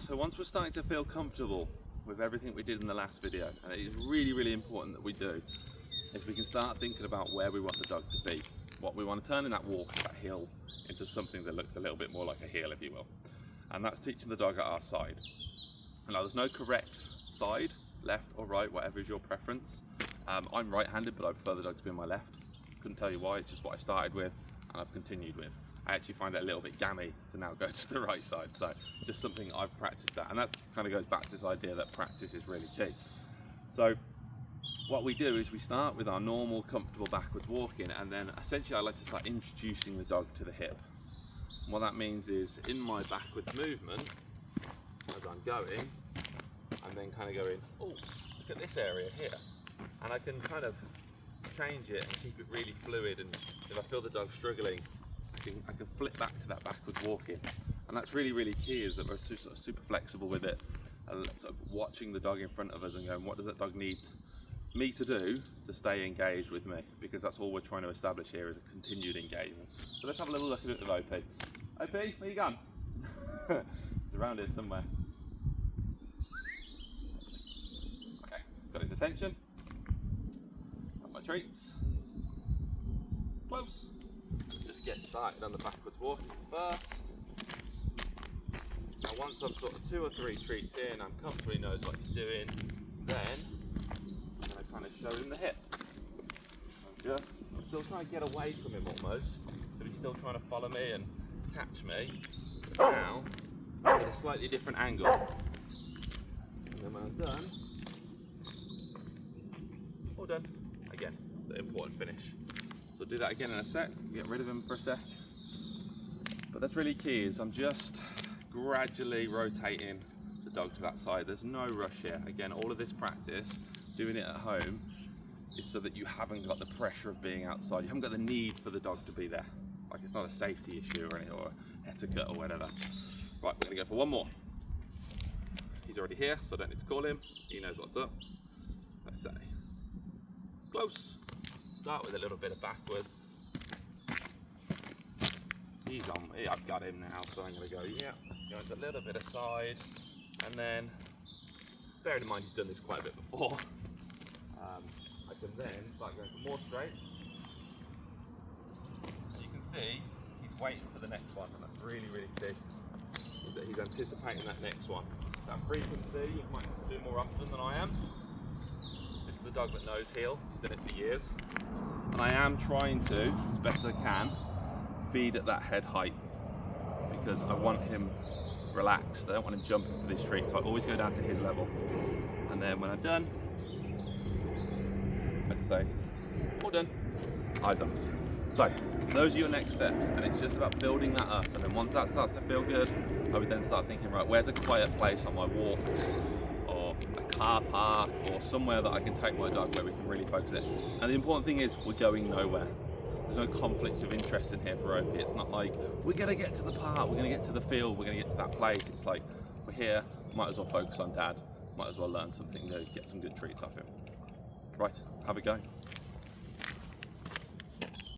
So once we're starting to feel comfortable with everything we did in the last video, and it is really, really important that we do, is we can start thinking about where we want the dog to be, what we want to turn in that walk, that hill, into something that looks a little bit more like a heel, if you will. And that's teaching the dog at our side. Now, there's no correct side, left or right, whatever is your preference. I'm right-handed, but I prefer the dog to be on my left. Couldn't tell you why, it's just what I started with and I've continued with. I actually find it a little bit gammy to now go to the right side, so just something I've practiced at, and that kind of goes back to this idea that practice is really key. So what we do is we start with our normal comfortable backwards walking, and then essentially I like to start introducing the dog to the hip. And what that means is in my backwards movement, as I'm going, I'm then kind of going, oh, look at this area here, and I can kind of change it and keep it really fluid, and if I feel the dog struggling, I can flip back to that backwards walking. And that's really, really key, is that we're sort of super flexible with it, sort of watching the dog in front of us and going, what does that dog need me to do to stay engaged with me? Because that's all we're trying to establish here, is a continued engagement. So let's have a little look at it with OP. OP, where you gone? It's around here somewhere. Okay, got his attention. Got my treats. Close. Just get started on the backwards walking first. Now once I'm sort of 2 or 3 treats in, I'm comfortably knows what he's doing, then I'm going to kind of show him the hip. I'm still trying to get away from him almost, so he's still trying to follow me and catch me, but now at a slightly different angle. And then when I'm done, all done. Again, the important finish. So I'll do that again in a sec, get rid of him for a sec. But that's really key, is I'm just gradually rotating the dog to that side. There's no rush here. Again, all of this practice, doing it at home, is so that you haven't got the pressure of being outside. You haven't got the need for the dog to be there. Like, it's not a safety issue or anything, or etiquette or whatever. Right, we're gonna go for one more. He's already here, so I don't need to call him. He knows what's up. Let's say, close. Start with a little bit of backwards. He's on me, I've got him now, so I'm going to go, yeah, let's go with a little bit of side. And then, bearing in mind he's done this quite a bit before, I can then start going for more straights. And you can see, he's waiting for the next one, and that's really, really key. Is that he's anticipating that next one. That frequency, you might have to do more often than I am. This is the dog that knows heel, he's done it for years. And I am trying to, as best as I can, feed at that head height, because I want him relaxed. I don't want him jumping for this treat, so I always go down to his level. And then when I'm done, I just say, all done, eyes off. So those are your next steps, and it's just about building that up. And then once that starts to feel good, I would then start thinking, right, where's a quiet place on my walks, or a car park, or somewhere that I can take my dog where we can really focus it. And the important thing is, we're going nowhere. There's no conflict of interest in here for OP. It's not like, we're gonna get to the park, we're gonna get to the field, we're gonna get to that place. It's like, we're here, might as well focus on Dad, might as well learn something new, get some good treats off him. Right, have a go.